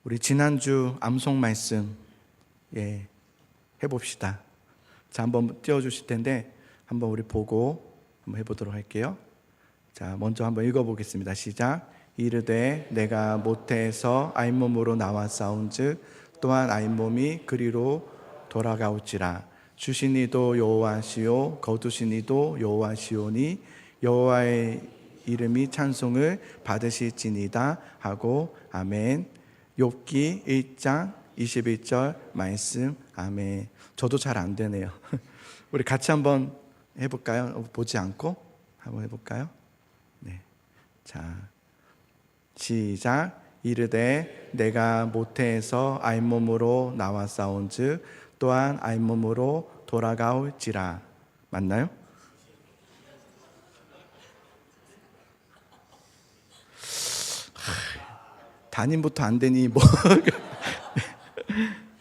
우리 지난주 암송 말씀 해봅시다. 자, 한번 띄워주실 텐데 한번 우리 보고 한번 해보도록 할게요. 자, 먼저 한번 읽어보겠습니다. 시작. 이르되 내가 모태에서 아잇몸으로 나와 싸운즉 또한 아잇몸이 그리로 돌아가올지라. 주신 이도 여호와시요 거두신 이도 여호와시오니 여호와의 이름이 찬송을 받으실지니이다 하고 아멘. 욥기 1장 21절 말씀. 아멘. 저도 잘 안 되네요. 우리 같이 한번 해볼까요? 보지 않고 한번 해볼까요? 네. 자, 시작. 이르되 내가 모태에서 아잇몸으로 나와 싸운즉 또한 아잇몸으로 돌아가올지라. 맞나요? 단임부터 안 되니 뭐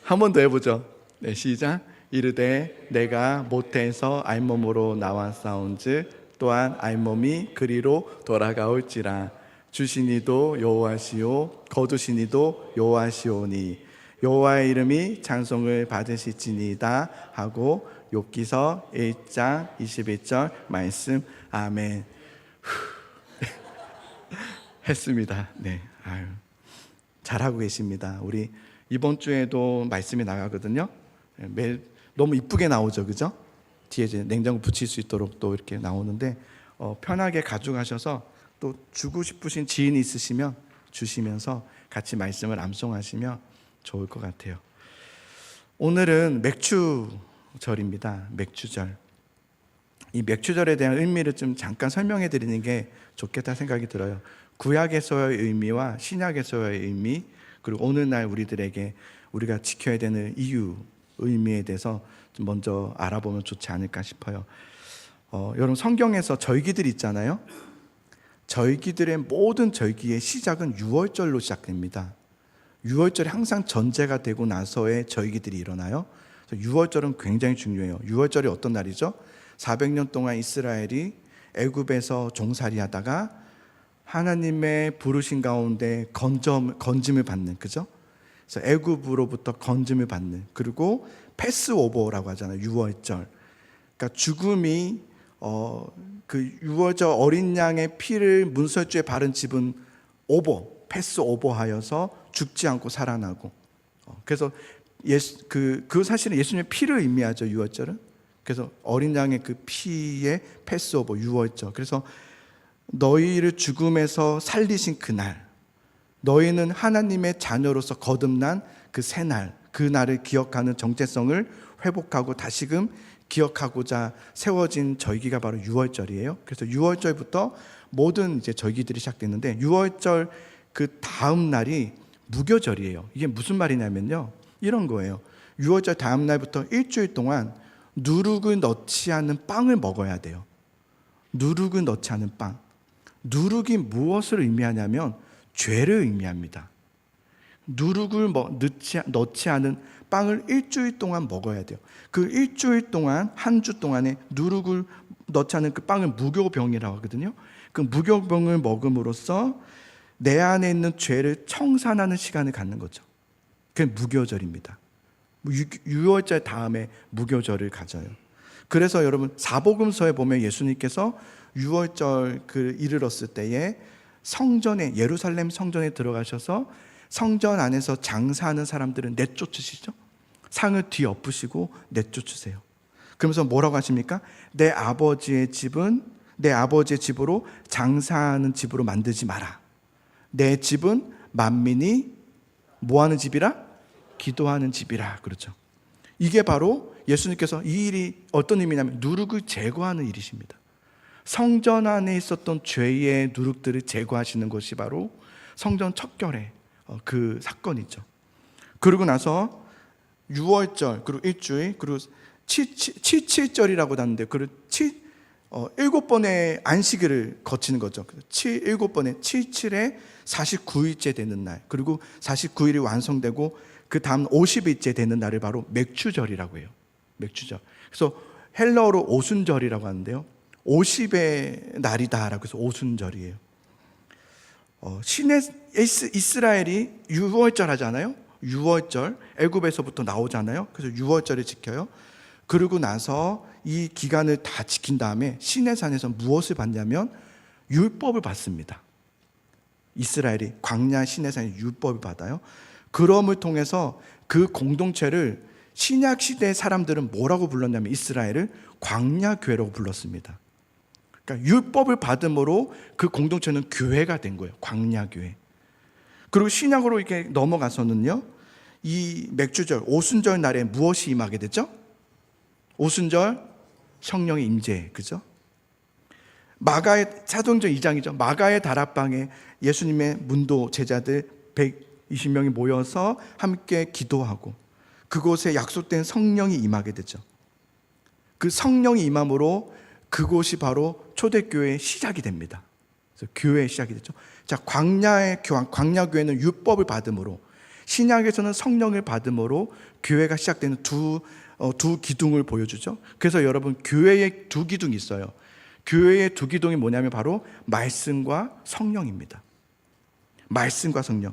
한 번 더 해보죠. 네, 시작. 이르되 내가 모태에서 아잇몸으로 나와 싸운즉 또한 아잇몸이 그리로 돌아가올지라. 주신 이도 여호와시요 거두신 이도 여호와시오니 여호와의 이름이 찬송을 받으실지니이다 하고 욥기서 1장 21절 말씀. 아멘. 했습니다. 네, 아유, 잘하고 계십니다. 우리 이번 주에도 말씀이 나가거든요. 매일 너무 이쁘게 나오죠, 그죠? 뒤에 이제 냉장고 붙일 수 있도록 또 이렇게 나오는데 편하게 가져가셔서 또 주고 싶으신 지인이 있으시면 주시면서 같이 말씀을 암송하시면 좋을 것 같아요. 오늘은 맥추절입니다. 맥추절. 이 맥추절에 대한 의미를 좀 잠깐 설명해 드리는 게 좋겠다 생각이 들어요. 구약에서의 의미와 신약에서의 의미, 그리고 오늘날 우리들에게 우리가 지켜야 되는 이유, 의미에 대해서 좀 먼저 알아보면 좋지 않을까 싶어요. 여러분, 성경에서 절기들 있잖아요. 절기들의 모든 절기의 시작은 유월절로 시작됩니다. 유월절이 항상 전제가 되고 나서의 절기들이 일어나요. 유월절은 굉장히 중요해요. 유월절이 어떤 날이죠? 400년 동안 이스라엘이 애굽에서 종살이 하다가 하나님의 부르신 가운데 건짐을 받는, 그죠? 그래서 애굽으로부터 건짐을 받는, 그리고 패스오버라고 하잖아요. 유월절. 그러니까 죽음이 그 유월절 어린 양의 피를 문설주에 바른 집은 패스오버하여서 죽지 않고 살아나고. 그래서 그 사실은 예수님의 피를 의미하죠. 유월절은. 그래서 어린 양의 그 피의 패스오버, 유월절. 그래서 너희를 죽음에서 살리신 그날, 너희는 하나님의 자녀로서 거듭난 그 새날, 그 날을 기억하는 정체성을 회복하고 다시금 기억하고자 세워진 절기가 바로 유월절이에요. 그래서 유월절부터 모든 이제 절기들이 시작됐는데, 유월절 그 다음 날이 무교절이에요. 이게 무슨 말이냐면요, 이런 거예요. 유월절 다음 날부터 일주일 동안 누룩을 넣지 않은 빵을 먹어야 돼요. 누룩을 넣지 않은 빵. 누룩이 무엇을 의미하냐면 죄를 의미합니다. 누룩을 넣지 않은 빵을 일주일 동안 먹어야 돼요. 그 일주일 동안, 한 주 동안에 누룩을 넣지 않은 그 빵을 무교병이라고 하거든요. 그 무교병을 먹음으로써 내 안에 있는 죄를 청산하는 시간을 갖는 거죠. 그게 무교절입니다. 6월절 다음에 무교절을 가져요. 그래서 여러분, 사복음서에 보면 예수님께서 6월절 이르렀을 때에 성전에, 예루살렘 성전에 들어가셔서 성전 안에서 장사하는 사람들은 내쫓으시죠. 상을 뒤엎으시고 내쫓으세요. 그러면서 뭐라고 하십니까? 내 아버지의 집으로 장사하는 집으로 만들지 마라. 내 집은 만민이 뭐하는 집이라? 기도하는 집이라. 그렇죠. 이게 바로 예수님께서 이 일이 어떤 의미냐면 누룩을 제거하는 일이십니다. 성전 안에 있었던 죄의 누룩들을 제거하시는 것이 바로 성전 척결의 그 사건이죠. 그러고 나서 6월절, 그리고 일주일, 그리고 칠칠절이라고 하는데, 그 7번의 안식일을 거치는 거죠. 7번에 77에 49일째 되는 날, 그리고 49일이 완성되고 그 다음 50일째 되는 날을 바로 맥추절이라고 해요. 맥추절. 그래서 헬라어로 오순절이라고 하는데요, 50의 날이다라고 해서 오순절이에요. 이스라엘이 유월절 하잖아요. 유월절 애굽에서부터 나오잖아요. 그래서 유월절을 지켜요. 그러고 나서 이 기간을 다 지킨 다음에 시내산에서 무엇을 받냐면 율법을 받습니다. 이스라엘이 광야 시내산에 율법을 받아요. 그럼을 통해서 그 공동체를 신약 시대의 사람들은 뭐라고 불렀냐면 이스라엘을 광야교회라고 불렀습니다. 그러니까 율법을 받음으로 그 공동체는 교회가 된 거예요. 광야교회. 그리고 신약으로 이렇게 넘어가서는요, 이 맥주절, 오순절 날에 무엇이 임하게 되죠? 오순절 성령의 임재, 그죠? 마가의 사도행전 2장이죠. 마가의 다락방에 예수님의 문도 제자들 120명이 모여서 함께 기도하고 그곳에 약속된 성령이 임하게 되죠. 그 성령이 임함으로 그곳이 바로 초대교회의 시작이 됩니다. 그래서 교회의 시작이 됐죠. 자, 광야교회는 율법을 받음으로, 신약에서는 성령을 받음으로 교회가 시작되는 두 기둥을 보여주죠. 그래서 여러분, 교회의 두 기둥이 있어요. 교회의 두 기둥이 뭐냐면 바로 말씀과 성령입니다. 말씀과 성령.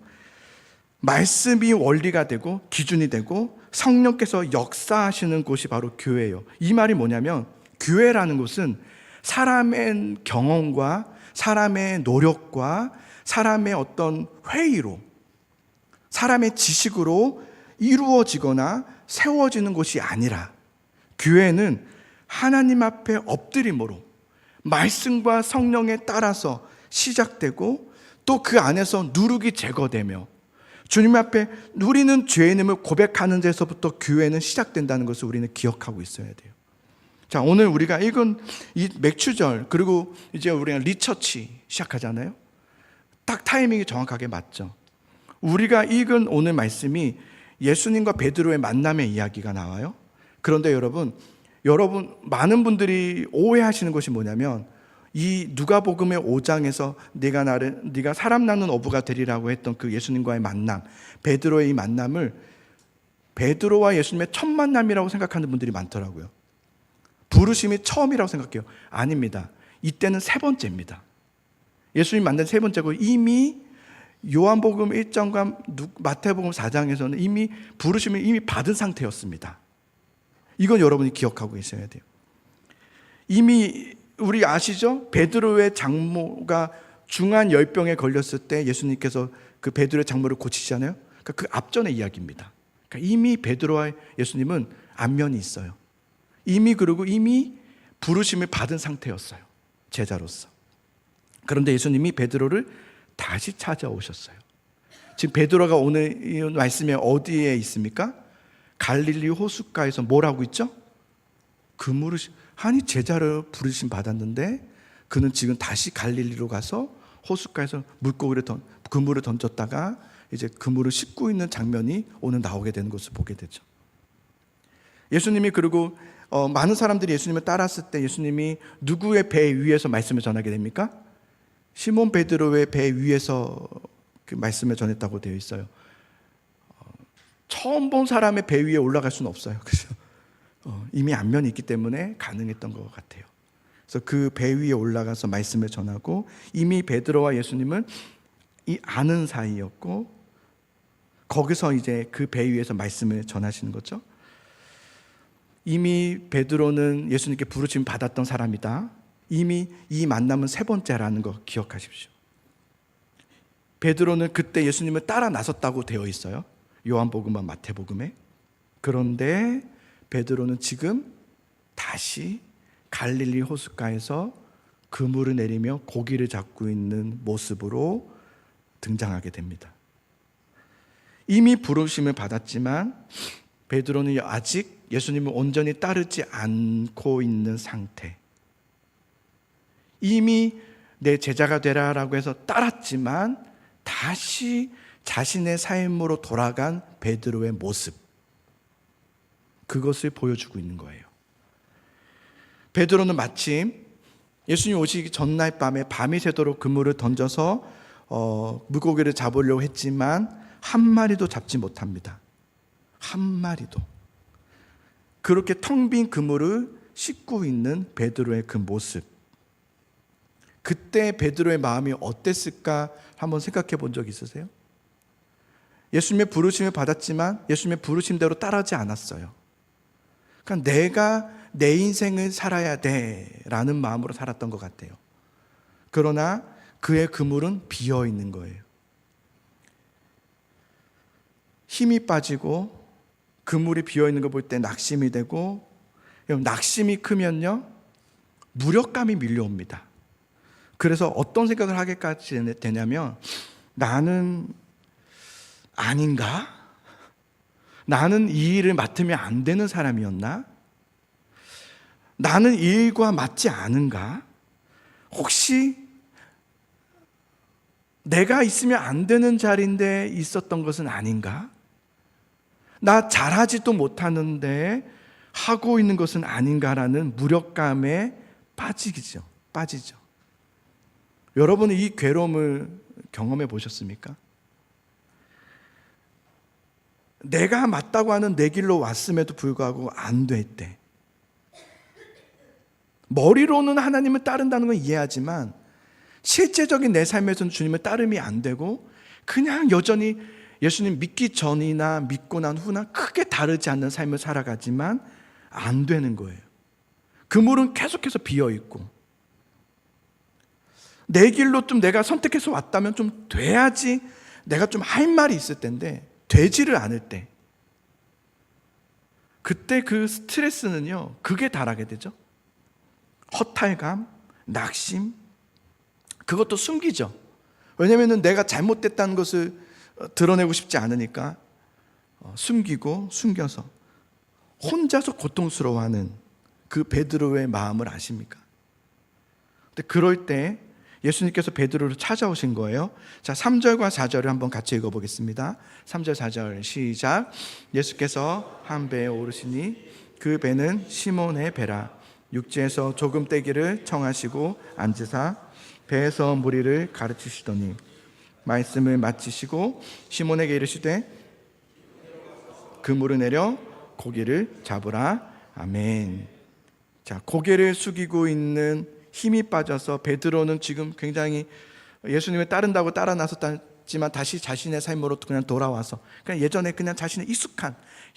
말씀이 원리가 되고 기준이 되고 성령께서 역사하시는 곳이 바로 교회예요. 이 말이 뭐냐면 교회라는 곳은 사람의 경험과 사람의 노력과 사람의 어떤 회의로, 사람의 지식으로 이루어지거나 세워지는 곳이 아니라, 교회는 하나님 앞에 엎드림으로 말씀과 성령에 따라서 시작되고 또 그 안에서 누룩이 제거되며 주님 앞에 우리는 죄인임을 고백하는 데서부터 교회는 시작된다는 것을 우리는 기억하고 있어야 돼요. 자, 오늘 우리가 읽은 이 맥주절, 그리고 이제 우리가 리처치 시작하잖아요. 딱 타이밍이 정확하게 맞죠. 우리가 읽은 오늘 말씀이 예수님과 베드로의 만남의 이야기가 나와요. 그런데 여러분 많은 분들이 오해하시는 것이 뭐냐면, 이 누가복음의 5장에서 네가 사람 낳는 어부가 되리라고 했던 그 예수님과의 만남, 베드로의 이 만남을 베드로와 예수님의 첫 만남이라고 생각하는 분들이 많더라고요. 부르심이 처음이라고 생각해요. 아닙니다. 이때는 세 번째입니다. 예수님 만난 세 번째고, 이미 요한복음 1장과 마태복음 4장에서는 이미 부르심을 이미 받은 상태였습니다. 이건 여러분이 기억하고 있어야 돼요. 이미 우리 아시죠? 베드로의 장모가 중한 열병에 걸렸을 때 예수님께서 그 베드로의 장모를 고치시잖아요. 그러니까 그 앞전의 이야기입니다. 그러니까 이미 베드로와 예수님은 안면이 있어요. 이미 부르심을 받은 상태였어요. 제자로서. 그런데 예수님이 베드로를 다시 찾아오셨어요. 지금 베드로가 오늘 이 말씀에 어디에 있습니까? 갈릴리 호숫가에서 뭘 하고 있죠? 아니, 제자를 부르심 받았는데 그는 지금 다시 갈릴리로 가서 호숫가에서 그물을 던졌다가 이제 그물을 씻고 있는 장면이 오늘 나오게 되는 것을 보게 되죠. 예수님이 그리고 많은 사람들이 예수님을 따랐을 때 예수님이 누구의 배 위에서 말씀을 전하게 됩니까? 시몬 베드로의 배 위에서 그 말씀을 전했다고 되어 있어요. 처음 본 사람의 배 위에 올라갈 수는 없어요. 그죠? 이미 안면이 있기 때문에 가능했던 것 같아요. 그래서 그 배 위에 올라가서 말씀을 전하고, 이미 베드로와 예수님은 이 아는 사이였고, 거기서 이제 그 배 위에서 말씀을 전하시는 거죠. 이미 베드로는 예수님께 부르심 받았던 사람이다. 이미 이 만남은 세 번째라는 거 기억하십시오. 베드로는 그때 예수님을 따라 나섰다고 되어 있어요. 요한복음과 마태복음에. 그런데 베드로는 지금 다시 갈릴리 호숫가에서 그물을 내리며 고기를 잡고 있는 모습으로 등장하게 됩니다. 이미 부르심을 받았지만 베드로는 아직 예수님을 온전히 따르지 않고 있는 상태. 이미 내 제자가 되라라고 해서 따랐지만 다시 자신의 삶으로 돌아간 베드로의 모습, 그것을 보여주고 있는 거예요. 베드로는 마침 예수님 오시기 전날 밤이 새도록 그물을 던져서 물고기를 잡으려고 했지만 한 마리도 잡지 못합니다. 한 마리도. 그렇게 텅 빈 그물을 씻고 있는 베드로의 그 모습, 그때 베드로의 마음이 어땠을까 한번 생각해 본 적 있으세요? 예수님의 부르심을 받았지만 예수님의 부르심대로 따르지 않았어요. 그러니까 내가 내 인생을 살아야 돼라는 마음으로 살았던 것 같아요. 그러나 그의 그물은 비어 있는 거예요. 힘이 빠지고 그물이 비어 있는 걸 볼 때 낙심이 되고, 낙심이 크면요 무력감이 밀려옵니다. 그래서 어떤 생각을 하게까지 되냐면, 나는 아닌가? 나는 이 일을 맡으면 안 되는 사람이었나? 나는 이 일과 맞지 않은가? 혹시 내가 있으면 안 되는 자리인데 있었던 것은 아닌가? 나 잘하지도 못하는데 하고 있는 것은 아닌가라는 무력감에 빠지죠. 여러분은 이 괴로움을 경험해 보셨습니까? 내가 맞다고 하는 내 길로 왔음에도 불구하고 안 됐대. 머리로는 하나님을 따른다는 건 이해하지만 실제적인 내 삶에서는 주님을 따름이 안 되고, 그냥 여전히 예수님 믿기 전이나 믿고 난 후나 크게 다르지 않는 삶을 살아가지만 안 되는 거예요. 그물은 계속해서 비어 있고, 내 길로 좀 내가 선택해서 왔다면 좀 돼야지 내가 좀 할 말이 있을 텐데 되지를 않을 때, 그때 그 스트레스는요 극에 달하게 되죠. 허탈감, 낙심, 그것도 숨기죠. 왜냐하면 내가 잘못됐다는 것을 드러내고 싶지 않으니까 숨기고 숨겨서 혼자서 고통스러워하는 그 베드로의 마음을 아십니까? 근데 그럴 때 예수님께서 베드로를 찾아오신 거예요. 자, 3절과 4절을 한번 같이 읽어보겠습니다. 3절 4절 시작. 예수께서 한 배에 오르시니 그 배는 시몬의 배라. 육지에서 조금 떼기를 청하시고 앉으사 배에서 무리를 가르치시더니 말씀을 마치시고 시몬에게 이르시되 그물을 내려 고기를 잡으라. 아멘. 자, 고개를 숙이고 있는 힘이 빠져서 베드로는 지금 굉장히 예수님을 따른다고 따라 나섰지만 다시 자신의 삶으로 그냥 돌아와서, 그냥 예전에 그냥 자신의 익숙한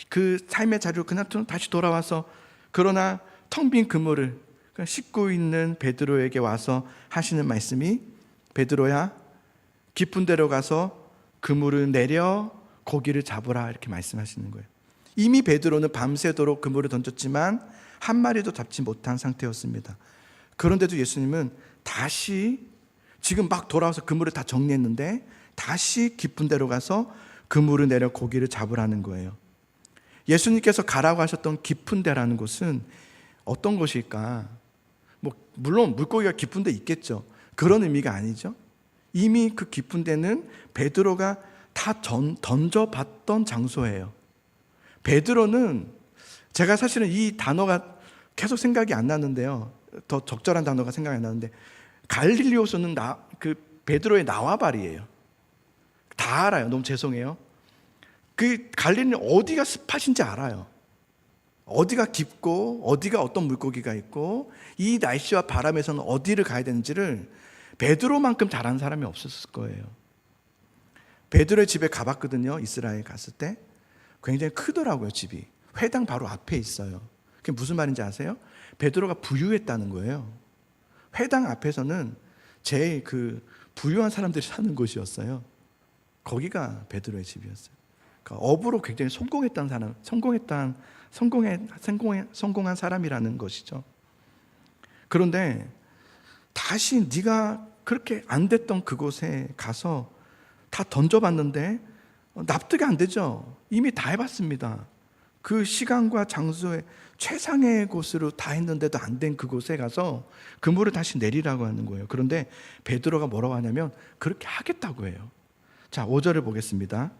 그 삶의 자리로 그냥 다시 돌아와서, 그러나 텅 빈 그물을 싣고 있는 베드로에게 와서 하시는 말씀이, 베드로야 깊은 데로 가서 그물을 내려 고기를 잡으라, 이렇게 말씀하시는 거예요. 이미 베드로는 밤새도록 그물을 던졌지만 한 마리도 잡지 못한 상태였습니다. 그런데도 예수님은 다시, 지금 막 돌아와서 그물을 다 정리했는데 다시 깊은 데로 가서 그물을 내려 고기를 잡으라는 거예요. 예수님께서 가라고 하셨던 깊은 데라는 곳은 어떤 곳일까? 물론 물고기가 깊은 데 있겠죠. 그런 의미가 아니죠. 이미 그 깊은 데는 베드로가 다 던져봤던 장소예요. 베드로는, 제가 사실은 이 단어가 계속 생각이 안 나는데요, 더 적절한 단어가 생각이 안 나는데, 갈릴리오서는 그 베드로의 나와바리예요. 다 알아요. 너무 죄송해요. 그 갈릴리는 어디가 스팟인지 알아요. 어디가 깊고 어디가 어떤 물고기가 있고 이 날씨와 바람에서는 어디를 가야 되는지를 베드로만큼 잘하는 사람이 없었을 거예요. 베드로의 집에 가봤거든요. 이스라엘 갔을 때 굉장히 크더라고요. 집이 회당 바로 앞에 있어요. 그게 무슨 말인지 아세요? 베드로가 부유했다는 거예요. 회당 앞에서는 제일 그 부유한 사람들이 사는 곳이었어요. 거기가 베드로의 집이었어요. 그러니까 업으로 굉장히 성공했던 사람, 성공한 사람이라는 것이죠. 그런데 다시 네가 그렇게 안 됐던 그곳에 가서 다 던져봤는데 납득이 안 되죠. 이미 다 해봤습니다. 그 시간과 장소에 최상의 곳으로 다 했는데도 안 된 그곳에 가서 그물을 다시 내리라고 하는 거예요. 그런데 베드로가 뭐라고 하냐면 그렇게 하겠다고 해요. 자, 5절을 보겠습니다.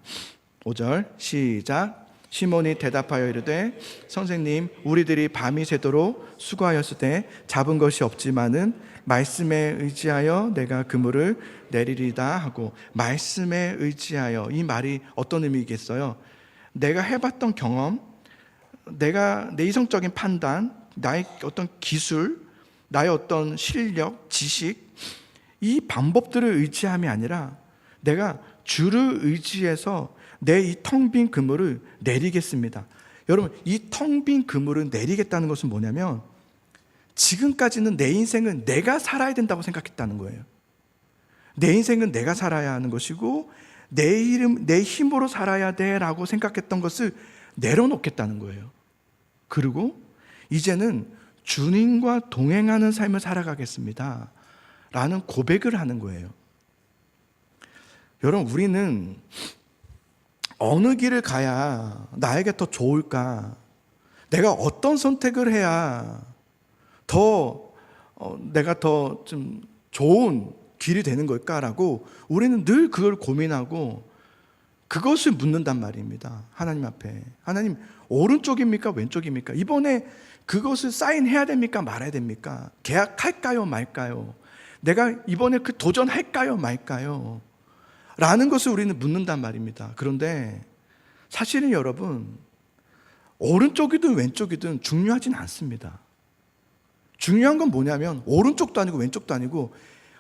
5절 시작. 시몬이 대답하여 이르되 선생님, 우리들이 밤이 새도록 수고하였을 때 잡은 것이 없지만은 말씀에 의지하여 내가 그물을 내리리다 하고, 말씀에 의지하여, 이 말이 어떤 의미겠어요? 내가 해봤던 경험, 내가 내 이성적인 판단, 나의 어떤 기술, 나의 어떤 실력, 지식, 이 방법들을 의지함이 아니라 내가 주를 의지해서 내 이 텅 빈 그물을 내리겠습니다. 여러분, 이 텅 빈 그물을 내리겠다는 것은 뭐냐면 지금까지는 내 인생은 내가 살아야 된다고 생각했다는 거예요. 내 인생은 내가 살아야 하는 것이고 내 힘으로 살아야 돼라고 생각했던 것을 내려놓겠다는 거예요. 그리고 이제는 주님과 동행하는 삶을 살아가겠습니다 라는 고백을 하는 거예요. 여러분, 우리는 어느 길을 가야 나에게 더 좋을까? 내가 어떤 선택을 해야 내가 더 좀 좋은 길이 되는 걸까라고 우리는 늘 그걸 고민하고 그것을 묻는단 말입니다. 하나님 앞에. 하나님, 오른쪽입니까? 왼쪽입니까? 이번에 그것을 사인해야 됩니까? 말아야 됩니까? 계약할까요? 말까요? 내가 이번에 그 도전할까요? 말까요? 라는 것을 우리는 묻는단 말입니다. 그런데 사실은 여러분, 오른쪽이든 왼쪽이든 중요하진 않습니다. 중요한 건 뭐냐면 오른쪽도 아니고 왼쪽도 아니고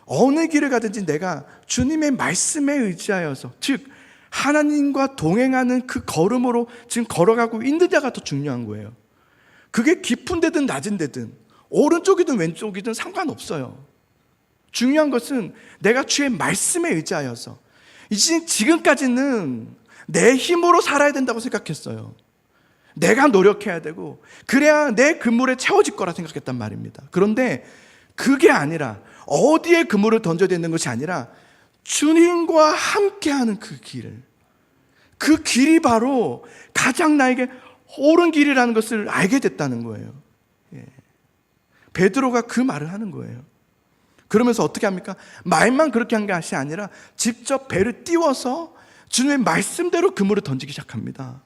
어느 길을 가든지 내가 주님의 말씀에 의지하여서, 즉 하나님과 동행하는 그 걸음으로 지금 걸어가고 있는 자가 더 중요한 거예요. 그게 깊은 데든 낮은 데든 오른쪽이든 왼쪽이든 상관없어요. 중요한 것은 내가 주의 말씀에 의지하여서, 이제 지금까지는 내 힘으로 살아야 된다고 생각했어요. 내가 노력해야 되고 그래야 내 그물에 채워질 거라 생각했단 말입니다. 그런데 그게 아니라, 어디에 그물을 던져야 되는 것이 아니라 주님과 함께하는 그 길, 그 길이 바로 가장 나에게 옳은 길이라는 것을 알게 됐다는 거예요. 베드로가 그 말을 하는 거예요. 그러면서 어떻게 합니까? 말만 그렇게 한 것이 아니라 직접 배를 띄워서 주님의 말씀대로 그물을 던지기 시작합니다.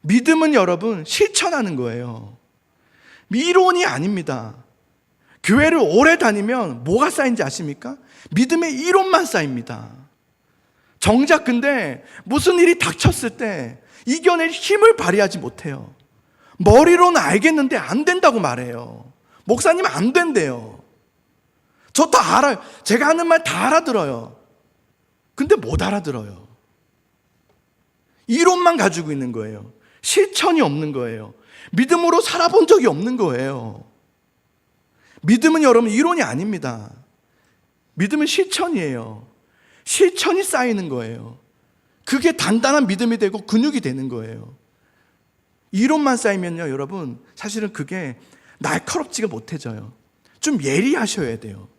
믿음은 여러분 실천하는 거예요. 이론이 아닙니다. 교회를 오래 다니면 뭐가 쌓인지 아십니까? 믿음의 이론만 쌓입니다. 정작 근데 무슨 일이 닥쳤을 때 이겨낼 힘을 발휘하지 못해요. 머리로는 알겠는데 안 된다고 말해요. 목사님 안 된대요. 저 다 알아요. 제가 하는 말 다 알아들어요. 근데 못 알아들어요. 이론만 가지고 있는 거예요. 실천이 없는 거예요. 믿음으로 살아본 적이 없는 거예요. 믿음은 여러분 이론이 아닙니다. 믿음은 실천이에요. 실천이 쌓이는 거예요. 그게 단단한 믿음이 되고 근육이 되는 거예요. 이론만 쌓이면요, 여러분 사실은 그게 날카롭지가 못해져요. 좀 예리하셔야 돼요.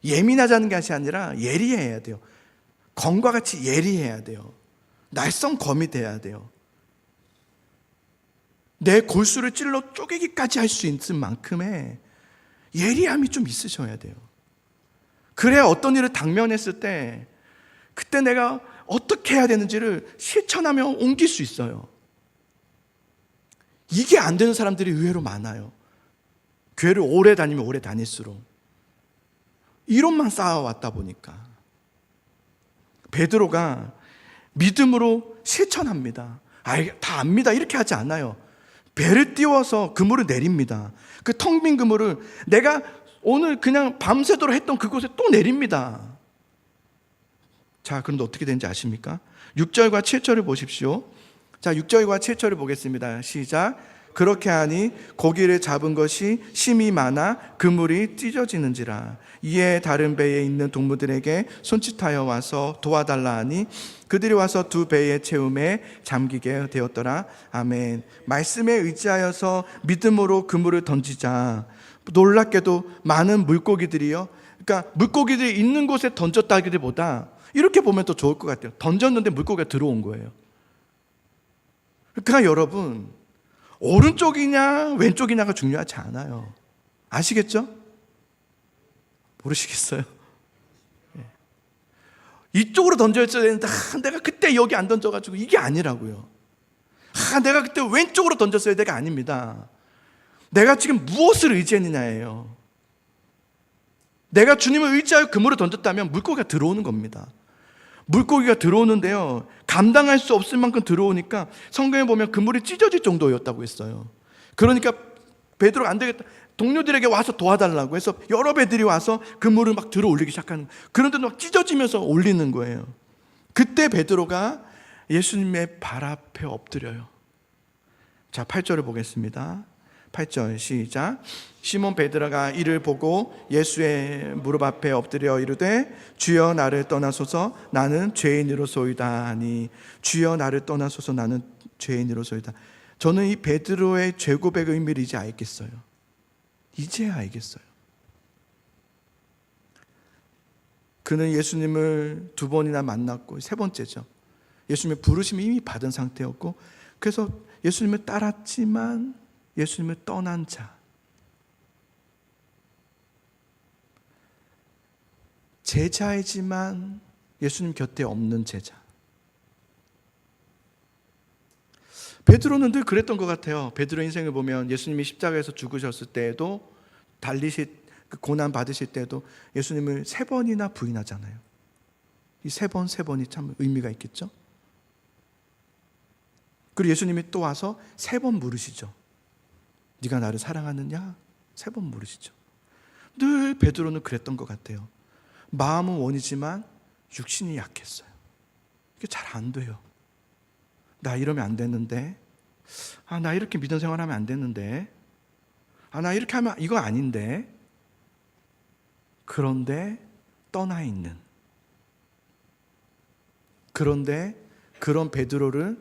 예민하자는 것이 아니라 예리해야 돼요. 검과 같이 예리해야 돼요. 날성검이 돼야 돼요. 내 골수를 찔러 쪼개기까지 할 수 있는 만큼의 예리함이 좀 있으셔야 돼요. 그래야 어떤 일을 당면했을 때 그때 내가 어떻게 해야 되는지를 실천하며 옮길 수 있어요. 이게 안 되는 사람들이 의외로 많아요. 교회를 오래 다니면 오래 다닐수록 이론만 쌓아왔다 보니까. 베드로가 믿음으로 실천합니다. 다 압니다 이렇게 하지 않아요. 배를 띄워서 그물을 내립니다. 그 텅 빈 그물을 내가 오늘 그냥 밤새도록 했던 그곳에 또 내립니다. 자, 그런데 어떻게 되는지 아십니까? 6절과 7절을 보십시오. 자, 6절과 7절을 보겠습니다. 시작. 그렇게 하니 고기를 잡은 것이 심이 많아 그물이 찢어지는지라. 이에 다른 배에 있는 동무들에게 손짓하여 와서 도와달라 하니 그들이 와서 두 배의 채움에 잠기게 되었더라. 아멘. 말씀에 의지하여서 믿음으로 그물을 던지자. 놀랍게도 많은 물고기들이요, 그러니까 물고기들이 있는 곳에 던졌다기보다 이렇게 보면 더 좋을 것 같아요. 던졌는데 물고기가 들어온 거예요. 그러니까 여러분, 오른쪽이냐 왼쪽이냐가 중요하지 않아요. 아시겠죠? 모르시겠어요? 이쪽으로 던져야 되는데 내가 그때 여기 안 던져가지고, 이게 아니라고요. 내가 그때 왼쪽으로 던졌어야 되가 아닙니다. 내가 지금 무엇을 의지했느냐예요. 내가 주님을 의지하여 그물을 던졌다면 물고기가 들어오는 겁니다. 물고기가 들어오는데요, 감당할 수 없을 만큼 들어오니까 성경에 보면 그물이 찢어질 정도였다고 했어요. 그러니까 베드로가 안 되겠다. 동료들에게 와서 도와달라고 해서 여러 배들이 와서 그물을 막 들어 올리기 시작하는 거예요. 그런데도 막 찢어지면서 올리는 거예요. 그때 베드로가 예수님의 발 앞에 엎드려요. 자, 8절을 보겠습니다. 8절 시작. 시몬 베드로가 이를 보고 예수의 무릎 앞에 엎드려 이르되 주여 나를 떠나소서 나는 죄인으로소이다 하니 주여 나를 떠나소서 나는 죄인으로소이다. 저는 이 베드로의 죄 고백의 의미를 이제 알겠어요. 이제야 알겠어요. 그는 예수님을 2번이나 만났고 3번째죠. 예수님의 부르심을 이미 받은 상태였고 그래서 예수님을 따랐지만 예수님을 떠난 자, 제자이지만 예수님 곁에 없는 제자. 베드로는 늘 그랬던 것 같아요. 베드로 인생을 보면 예수님이 십자가에서 죽으셨을 때에도 고난 받으실 때도 예수님을 3번이나 부인하잖아요. 이 3번이 참 의미가 있겠죠. 그리고 예수님이 또 와서 3번 물으시죠. 네가 나를 사랑하느냐? 3번 물으시죠. 늘 베드로는 그랬던 것 같아요. 마음은 원이지만 육신이 약했어요. 이게 잘 안 돼요. 나 이러면 안 되는데, 나 이렇게 믿음 생활하면 안 되는데, 나 이렇게 하면 이거 아닌데. 그런데 떠나 있는, 그런데 그런 베드로를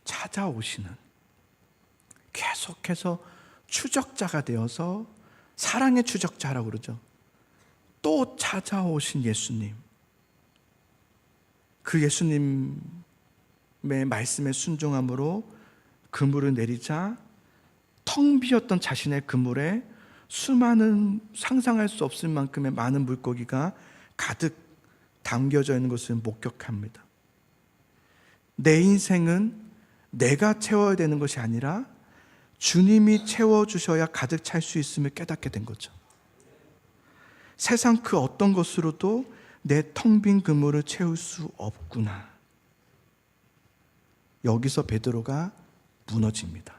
찾아오시는, 계속해서 추적자가 되어서 사랑의 추적자라고 그러죠. 또 찾아오신 예수님, 그 예수님의 말씀에 순종함으로 그물을 내리자 텅 비었던 자신의 그물에 수많은 상상할 수 없을 만큼의 많은 물고기가 가득 담겨져 있는 것을 목격합니다. 내 인생은 내가 채워야 되는 것이 아니라 주님이 채워주셔야 가득 찰 수 있음을 깨닫게 된 거죠. 세상 그 어떤 것으로도 내 텅 빈 그물을 채울 수 없구나. 여기서 베드로가 무너집니다.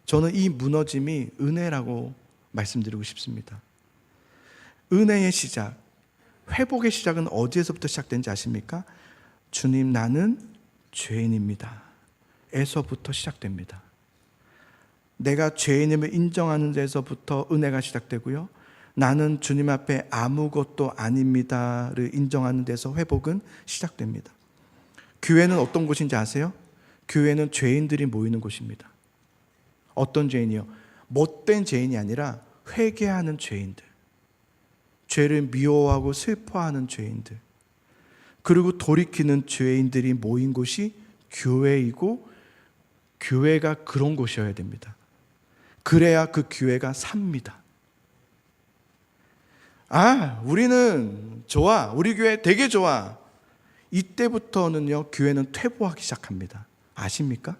저는 이 무너짐이 은혜라고 말씀드리고 싶습니다. 은혜의 시작, 회복의 시작은 어디에서부터 시작된지 아십니까? 주님 나는 죄인입니다 에서부터 시작됩니다. 내가 죄인임을 인정하는 데서부터 은혜가 시작되고요, 나는 주님 앞에 아무것도 아닙니다를 인정하는 데서 회복은 시작됩니다. 교회는 어떤 곳인지 아세요? 교회는 죄인들이 모이는 곳입니다. 어떤 죄인이요? 못된 죄인이 아니라 회개하는 죄인들, 죄를 미워하고 슬퍼하는 죄인들, 그리고 돌이키는 죄인들이 모인 곳이 교회이고, 교회가 그런 곳이어야 됩니다. 그래야 그 교회가 삽니다. 우리는 좋아, 우리 교회 되게 좋아, 이때부터는요 교회는 퇴보하기 시작합니다. 아십니까?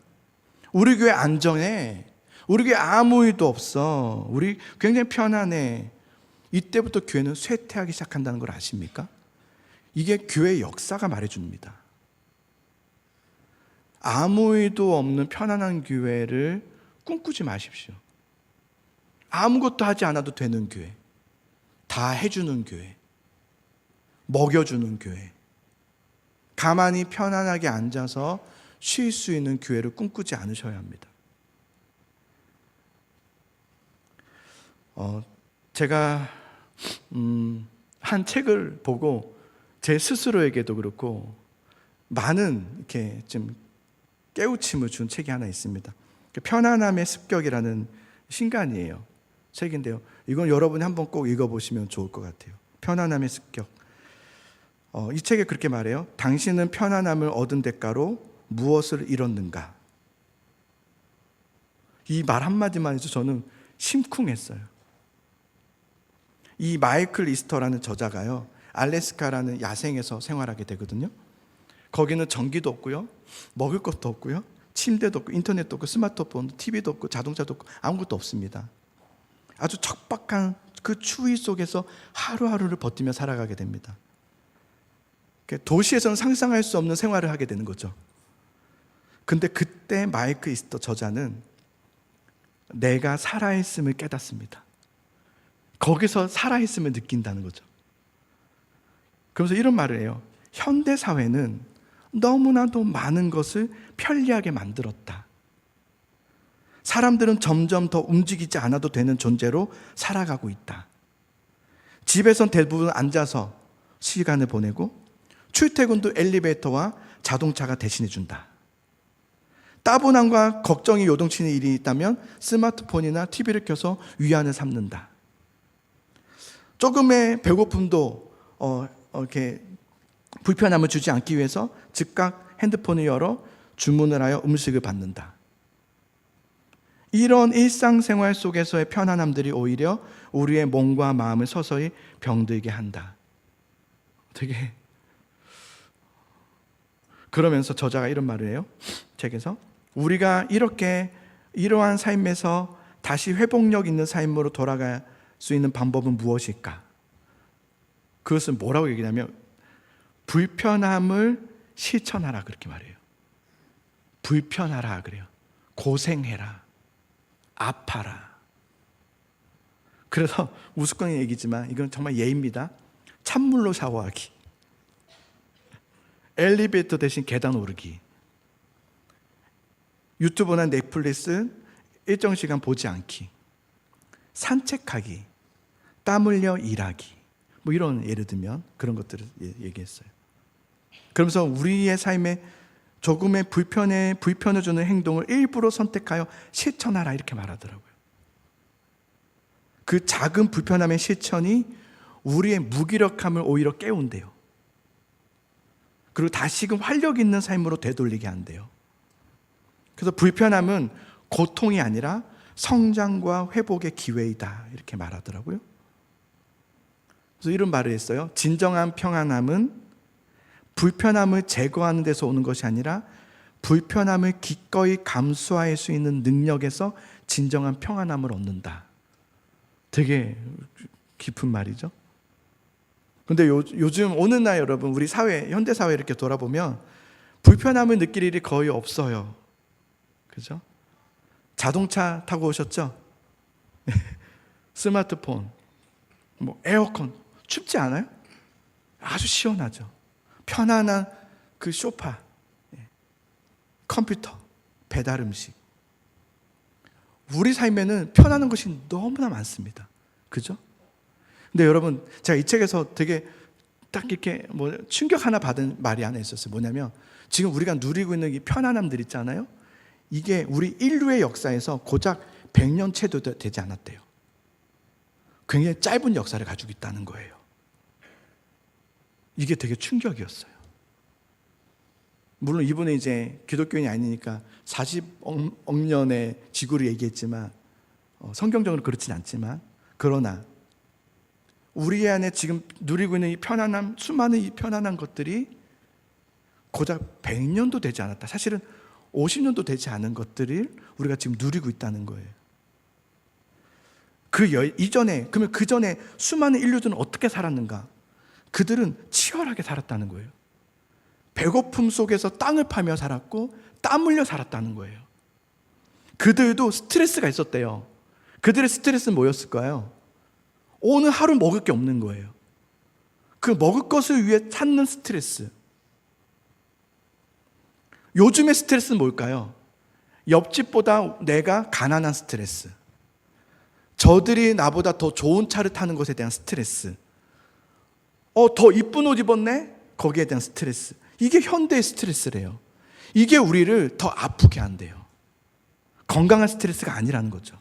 우리 교회 안정해, 우리 교회 아무 일도 없어, 우리 굉장히 편안해, 이때부터 교회는 쇠퇴하기 시작한다는 걸 아십니까? 이게 교회의 역사가 말해줍니다. 아무 일도 없는 편안한 교회를 꿈꾸지 마십시오. 아무것도 하지 않아도 되는 교회, 다 해주는 교회, 먹여주는 교회, 가만히 편안하게 앉아서 쉴 수 있는 교회를 꿈꾸지 않으셔야 합니다. 제가 한 책을 보고 제 스스로에게도 그렇고 많은 이렇게 좀 깨우침을 준 책이 하나 있습니다. 편안함의 습격이라는 신간이에요. 책인데요, 이건 여러분이 한번 꼭 읽어보시면 좋을 것 같아요. 편안함의 습격. 이 책에 그렇게 말해요. 당신은 편안함을 얻은 대가로 무엇을 잃었는가? 이 말 한마디만 해서 저는 심쿵했어요. 이 마이클 리스터라는 저자가요, 알래스카라는 야생에서 생활하게 되거든요. 거기는 전기도 없고요, 먹을 것도 없고요, 침대도 없고, 인터넷도 없고, 스마트폰, TV도 없고, 자동차도 없고, 아무것도 없습니다. 아주 척박한 그 추위 속에서 하루하루를 버티며 살아가게 됩니다. 도시에서는 상상할 수 없는 생활을 하게 되는 거죠. 근데 그때 마이클 리스터 저자는 내가 살아있음을 깨닫습니다. 거기서 살아있음을 느낀다는 거죠. 그러면서 이런 말을 해요. 현대 사회는 너무나도 많은 것을 편리하게 만들었다. 사람들은 점점 더 움직이지 않아도 되는 존재로 살아가고 있다. 집에선 대부분 앉아서 시간을 보내고 출퇴근도 엘리베이터와 자동차가 대신해 준다. 따분함과 걱정이 요동치는 일이 있다면 스마트폰이나 TV를 켜서 위안을 삼는다. 조금의 배고픔도 이렇게 불편함을 주지 않기 위해서 즉각 핸드폰을 열어 주문을 하여 음식을 받는다. 이런 일상생활 속에서의 편안함들이 오히려 우리의 몸과 마음을 서서히 병들게 한다. 되게 그러면서 저자가 이런 말을 해요. 책에서 우리가 이러한 삶에서 다시 회복력 있는 삶으로 돌아갈 수 있는 방법은 무엇일까? 그것은 뭐라고 얘기하냐면 불편함을 실천하라 그렇게 말해요. 불편하라 그래요. 고생해라. 아파라. 그래서 우스꽝의 얘기지만 이건 정말 예입니다. 찬물로 샤워하기, 엘리베이터 대신 계단 오르기, 유튜브나 넷플릭스 일정 시간 보지 않기, 산책하기, 땀 흘려 일하기, 뭐 이런 예를 들면 그런 것들을 얘기했어요. 그러면서 우리의 삶에 조금의 불편을 주는 행동을 일부러 선택하여 실천하라 이렇게 말하더라고요. 그 작은 불편함의 실천이 우리의 무기력함을 오히려 깨운대요. 그리고 다시금 활력 있는 삶으로 되돌리게 한대요. 그래서 불편함은 고통이 아니라 성장과 회복의 기회이다 이렇게 말하더라고요. 그래서 이런 말을 했어요. 진정한 평안함은 불편함을 제거하는 데서 오는 것이 아니라 불편함을 기꺼이 감수할 수 있는 능력에서 진정한 평안함을 얻는다. 되게 깊은 말이죠. 그런데 요즘 오늘날 여러분 우리 사회, 현대 사회 이렇게 돌아보면 불편함을 느낄 일이 거의 없어요. 그죠? 자동차 타고 오셨죠? 스마트폰, 뭐 에어컨 춥지 않아요? 아주 시원하죠. 편안한 그 소파, 컴퓨터, 배달 음식. 우리 삶에는 편안한 것이 너무나 많습니다. 그죠? 근데 여러분, 제가 이 책에서 되게 딱 이렇게 뭐 충격 하나 받은 말이 하나 있었어요. 뭐냐면 지금 우리가 누리고 있는 이 편안함들 있잖아요. 이게 우리 인류의 역사에서 고작 100년 채도 되지 않았대요. 굉장히 짧은 역사를 가지고 있다는 거예요. 이게 되게 충격이었어요. 물론 이분은 이제 기독교인이 아니니까 40억 년의 지구를 얘기했지만 성경적으로 그렇진 않지만 그러나 우리 안에 지금 누리고 있는 이 편안함, 수많은 이 편안한 것들이 고작 100년도 되지 않았다. 사실은 50년도 되지 않은 것들을 우리가 지금 누리고 있다는 거예요. 이전에, 그러면 그 전에 수많은 인류들은 어떻게 살았는가? 그들은 치열하게 살았다는 거예요. 배고픔 속에서 땅을 파며 살았고 땀 흘려 살았다는 거예요. 그들도 스트레스가 있었대요. 그들의 스트레스는 뭐였을까요? 오늘 하루 먹을 게 없는 거예요. 그 먹을 것을 위해 찾는 스트레스. 요즘의 스트레스는 뭘까요? 옆집보다 내가 가난한 스트레스. 저들이 나보다 더 좋은 차를 타는 것에 대한 스트레스. 더 이쁜 옷 입었네? 거기에 대한 스트레스. 이게 현대의 스트레스래요. 이게 우리를 더 아프게 한대요. 건강한 스트레스가 아니라는 거죠.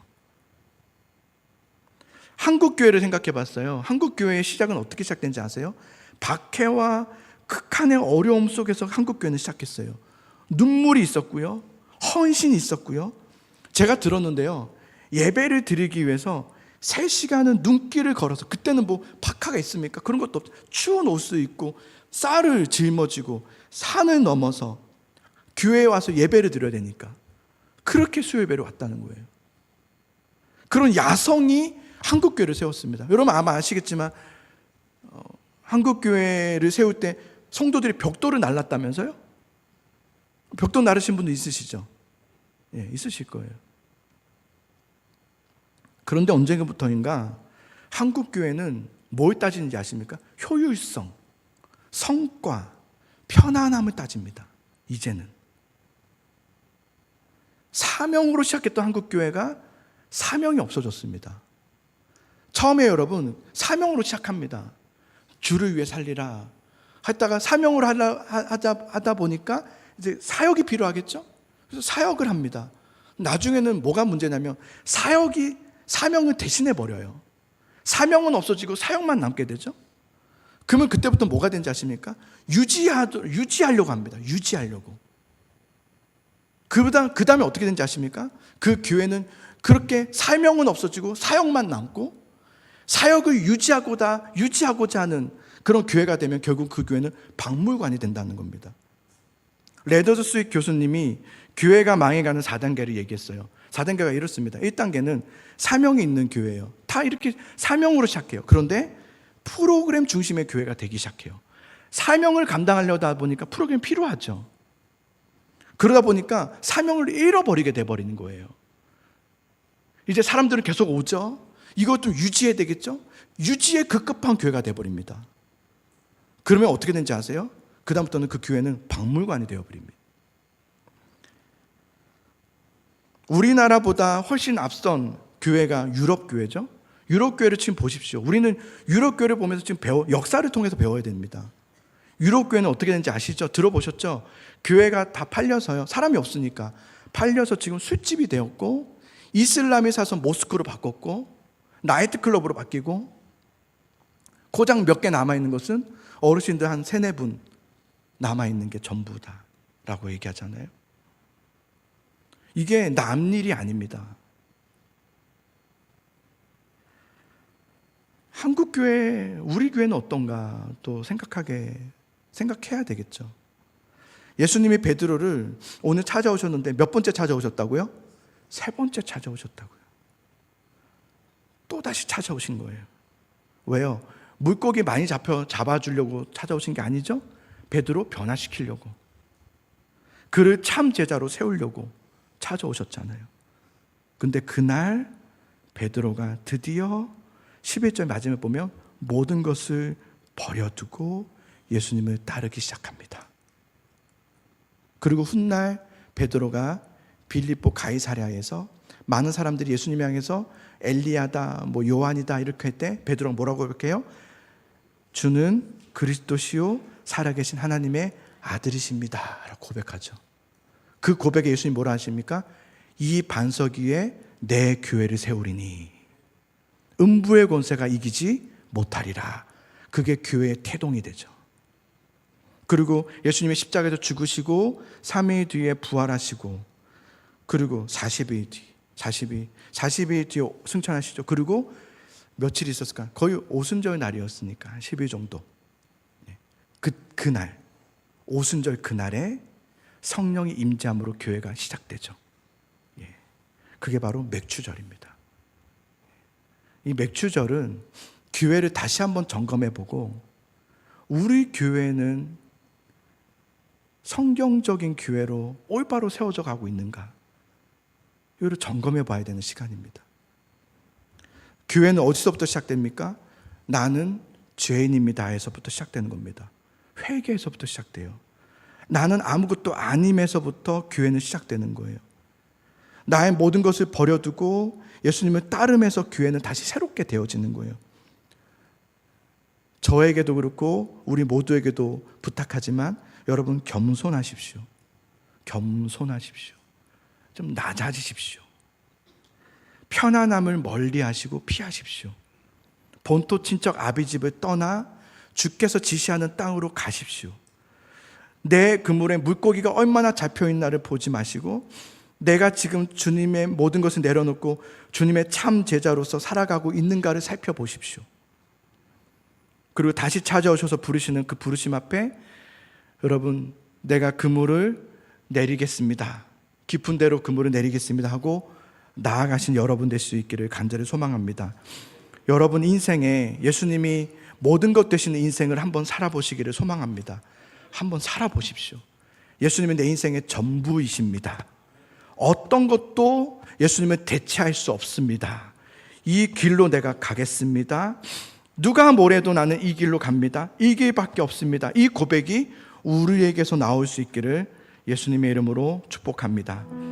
한국교회를 생각해 봤어요. 한국교회의 시작은 어떻게 시작된지 아세요? 박해와 극한의 어려움 속에서 한국교회는 시작했어요. 눈물이 있었고요. 헌신이 있었고요. 제가 들었는데요. 예배를 드리기 위해서 3시간은 눈길을 걸어서, 그때는 뭐 파카가 있습니까? 그런 것도 없어요. 추운 옷을 입고 쌀을 짊어지고 산을 넘어서 교회에 와서 예배를 드려야 되니까 그렇게 수요예배를 왔다는 거예요. 그런 야성이 한국교회를 세웠습니다. 여러분 아마 아시겠지만 한국교회를 세울 때 성도들이 벽돌을 날랐다면서요? 벽돌 나르신 분도 있으시죠? 예, 있으실 거예요. 그런데 언젠가부터인가 한국 교회는 뭘 따지는지 아십니까? 효율성, 성과, 편안함을 따집니다. 이제는 사명으로 시작했던 한국 교회가 사명이 없어졌습니다. 처음에 여러분 사명으로 시작합니다. 주를 위해 살리라 했다가 사명으로 하다 보니까 이제 사역이 필요하겠죠? 그래서 사역을 합니다. 나중에는 뭐가 문제냐면 사명을 대신해 버려요. 사명은 없어지고 사역만 남게 되죠. 그러면 그때부터 뭐가 되는지 아십니까? 유지하려고 합니다. 유지하려고. 그 다음에 어떻게 되는지 아십니까? 그 교회는 그렇게 사명은 없어지고 사역만 남고 사역을 유지하고자 하는 그런 교회가 되면 결국 그 교회는 박물관이 된다는 겁니다. 레더스 스윗 교수님이 교회가 망해가는 4단계를 얘기했어요. 4단계가 이렇습니다. 1단계는 사명이 있는 교회예요. 다 이렇게 사명으로 시작해요. 그런데 프로그램 중심의 교회가 되기 시작해요. 사명을 감당하려다 보니까 프로그램이 필요하죠. 그러다 보니까 사명을 잃어버리게 돼버리는 거예요. 이제 사람들은 계속 오죠. 이것도 유지해야 되겠죠. 유지에 급급한 교회가 돼버립니다. 그러면 어떻게 되는지 아세요? 그 다음부터는 그 교회는 박물관이 되어버립니다. 우리나라보다 훨씬 앞선 교회가 유럽 교회죠. 유럽 교회를 지금 보십시오. 우리는 유럽 교회를 보면서 지금 역사를 통해서 배워야 됩니다. 유럽 교회는 어떻게 되는지 아시죠? 들어보셨죠? 교회가 다 팔려서요. 사람이 없으니까 팔려서 지금 술집이 되었고, 이슬람이 사서 모스크로 바꿨고, 나이트클럽으로 바뀌고, 고장 몇 개 남아있는 것은 어르신들 한 3-4분 남아있는 게 전부다라고 얘기하잖아요. 이게 남 일이 아닙니다. 한국 교회, 우리 교회는 어떤가 또 생각해야 되겠죠. 예수님이 베드로를 오늘 찾아오셨는데 몇 번째 찾아오셨다고요? 3번째 찾아오셨다고요. 또 다시 찾아오신 거예요. 왜요? 물고기 많이 잡아주려고 찾아오신 게 아니죠? 베드로 변화시키려고, 그를 참 제자로 세우려고 찾아오셨잖아요. 근데 그날 베드로가 드디어 11절 마지막에 보면 모든 것을 버려두고 예수님을 따르기 시작합니다. 그리고 훗날 베드로가 빌립보 가이사랴에서 많은 사람들이 예수님 향해서 엘리야다, 요한이다 이렇게 할 때 베드로가 뭐라고 고백해요? 주는 그리스도시요 살아계신 하나님의 아들이십니다 라고 고백하죠. 그 고백에 예수님 뭐라 하십니까? 이 반석 위에 내 교회를 세우리니 음부의 권세가 이기지 못하리라. 그게 교회의 태동이 되죠. 그리고 예수님이 십자가에서 죽으시고 3일 뒤에 부활하시고, 그리고 40일 뒤에 승천하시죠. 그리고 며칠 있었을까? 거의 오순절 날이었으니까 한 10일 정도. 그날 오순절 그날에 성령이 임재함으로 교회가 시작되죠. 그게 바로 맥추절입니다. 이 맥추절은 교회를 다시 한번 점검해보고, 우리 교회는 성경적인 교회로 올바로 세워져 가고 있는가, 이거를 점검해봐야 되는 시간입니다. 교회는 어디서부터 시작됩니까? 나는 죄인입니다 에서부터 시작되는 겁니다. 회개에서부터 시작돼요. 나는 아무것도 아님에서부터 교회는 시작되는 거예요. 나의 모든 것을 버려두고 예수님을 따르면서 교회는 다시 새롭게 되어지는 거예요. 저에게도 그렇고 우리 모두에게도 부탁하지만 여러분 겸손하십시오. 겸손하십시오. 좀 낮아지십시오. 편안함을 멀리하시고 피하십시오. 본토 친척 아비집을 떠나 주께서 지시하는 땅으로 가십시오. 내 그물에 물고기가 얼마나 잡혀있나를 보지 마시고, 내가 지금 주님의 모든 것을 내려놓고 주님의 참 제자로서 살아가고 있는가를 살펴보십시오. 그리고 다시 찾아오셔서 부르시는 그 부르심 앞에 여러분, 내가 그물을 내리겠습니다, 깊은 데로 그물을 내리겠습니다 하고 나아가신 여러분 될 수 있기를 간절히 소망합니다. 여러분 인생에 예수님이 모든 것 되시는 인생을 한번 살아보시기를 소망합니다. 한번 살아보십시오. 예수님은 내 인생의 전부이십니다. 어떤 것도 예수님을 대체할 수 없습니다. 이 길로 내가 가겠습니다. 누가 뭐래도 나는 이 길로 갑니다. 이 길밖에 없습니다. 이 고백이 우리에게서 나올 수 있기를 예수님의 이름으로 축복합니다.